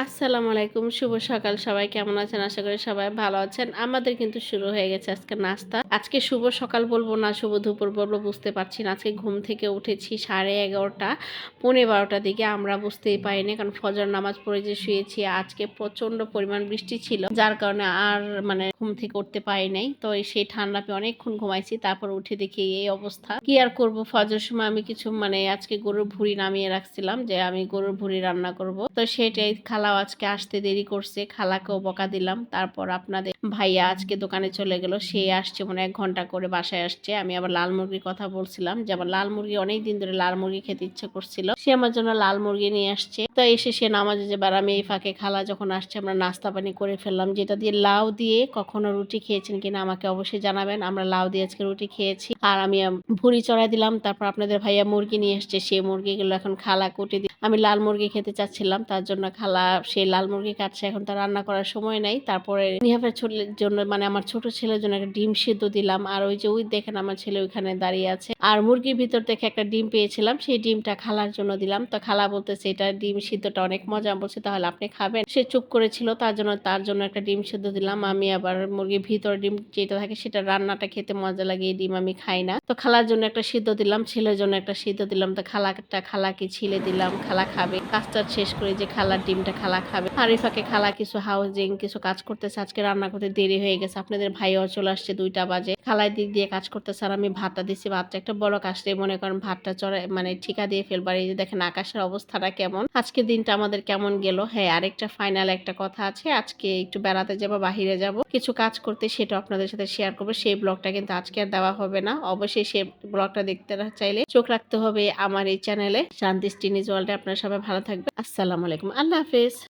আসসালামু আলাইকুম, শুভ সকাল। সবাই কেমন আছেন? আশা করি সবাই ভালো আছেন। আমাদের কিন্তু শুরু হয়ে গেছে আজকে নাস্তা। আজকে শুভ সকাল বলবো না শুভ দুপুর বলবো বুঝতে পারছি না। আজকে ঘুম থেকে উঠেছি 11:30 পৌনে 12টার দিকে। আমরা বুঝতেই পারিনি, কারণ ফজর নামাজ পড়ে যে শুয়েছি। আজকে প্রচন্ড পরিমাণ বৃষ্টি ছিল, যার কারণে আর ঘুম থেকে উঠতে পারি নাই। তো সেই ঠান্ডা পেয়ে অনেকক্ষণ ঘুমাইছি, তারপর উঠে দেখি এই অবস্থা। কি আর করব, ফজর সময় আমি কিছু আজকে গরুর ভুঁড়ি নামিয়ে রাখছিলাম যে আমি গরুর ভুঁড়ি রান্না করব। তো সেটাই খালাও আজকে আসতে দেরি করছে, খালাকেও বকা দিলাম। তারপর আপনাদের ভাইয়া আজকে দোকানে চলে গেল, সে আসছে 1 ঘন্টা করে বাসায় আসছে। আমি আবার লাল মুরগির কথা বলছিলাম যে আমার লাল মুরগি অনেকদিন ধরে লাল মুরগি খেতে ইচ্ছে করছিল, সে আমার জন্য লাল মুরগি নিয়ে আসছে। তো এসে সে নামাজে যে আমি এই ফাঁকে খালা যখন আসছে আমরা নাস্তা পানি করে ফেললাম। যেটা দিয়ে লাউ দিয়ে কখনো রুটি খেয়েছেন কিনা আমাকে অবশ্যই জানাবেন। আমরা লাউ দিয়ে আজকে রুটি খেয়েছি। আর আমি ভুঁড়ি চড়াই দিলাম। তারপর আপনাদের ভাইয়া মুরগি নিয়ে এসছে, সেই মুরগিগুলো এখন খালা কুটি দিয়ে, আমি লাল মুরগি খেতে চাচ্ছিলাম, তার জন্য খালা সেই লাল মুরগি কাটছে। এখন তার রান্না করার সময় নাই। তারপরে নিহাফের ছেলের জন্য আমার ছোট ছেলের জন্য একটা ডিম সিদ্ধ দিলাম। আর ওই যে দেখেন আমার ছেলে ওইখানে দাঁড়িয়ে আছে। আর মুরগির ভিতর থেকে একটা ডিম পেয়েছিলাম, সেই ডিমটা খালার জন্য দিলাম। তো খালা বলতেছে এটা ডিম সিদ্ধটা অনেক মজা। বলছে তাহলে আপনি খাবেন। সে চুপ করেছিল, তার জন্য একটা ডিম সিদ্ধ দিলাম। আমি আবার মুরগির ভিতর ডিম যেটা থাকে সেটা রান্নাটা খেতে মজা লাগে, এই ডিম আমি খাই না। তো খালার জন্য একটা সিদ্ধ দিলাম, ছেলের জন্য একটা সিদ্ধ দিলাম। তো খালাকে ছিলে দিলাম, খালা খাবে। কাজটা শেষ করে যে খালার ডিমটা খালা খাবে। আর এই ফাঁকে খালা কিছু হাউজিং কিছু কাজ করতেছে। আজকে রান্না করতে দেরি হয়ে গেছে, আপনাদের ভাইও চলে আসছে 2টা বাজে। খালাই দিক দিয়ে কাজ করতেছে আর আমি ভাতটা দিছি। ভাতটা একটা বড় কাজটা মনে করেন, ভাতটা চড়াই ঠিকা দিয়ে ফেলবার। এই যে দেখেন আকাশের অবস্থাটা কেমন, আজকের দিনটা আমাদের কেমন গেল। হ্যাঁ, আরেকটা ফাইনাল একটা কথা আছে, আজকে একটু বেড়াতে যাবো, বাহিরে যাব কিছু কাজ করতে, সেটা আপনাদের সাথে শেয়ার করবো। সেই ব্লগটা কিন্তু আজকে আর দেওয়া হবে না। অবশ্যই সেই ব্লগটা দেখতে চাইলে চোখ রাখতে হবে আমার এই চ্যানেলে শান্তি টিনিজ ওয়ার্ল্ডে। আপনারা সবাই ভালো থাকবেন। আসসালামু আলাইকুম, আল্লাহ হাফেজ।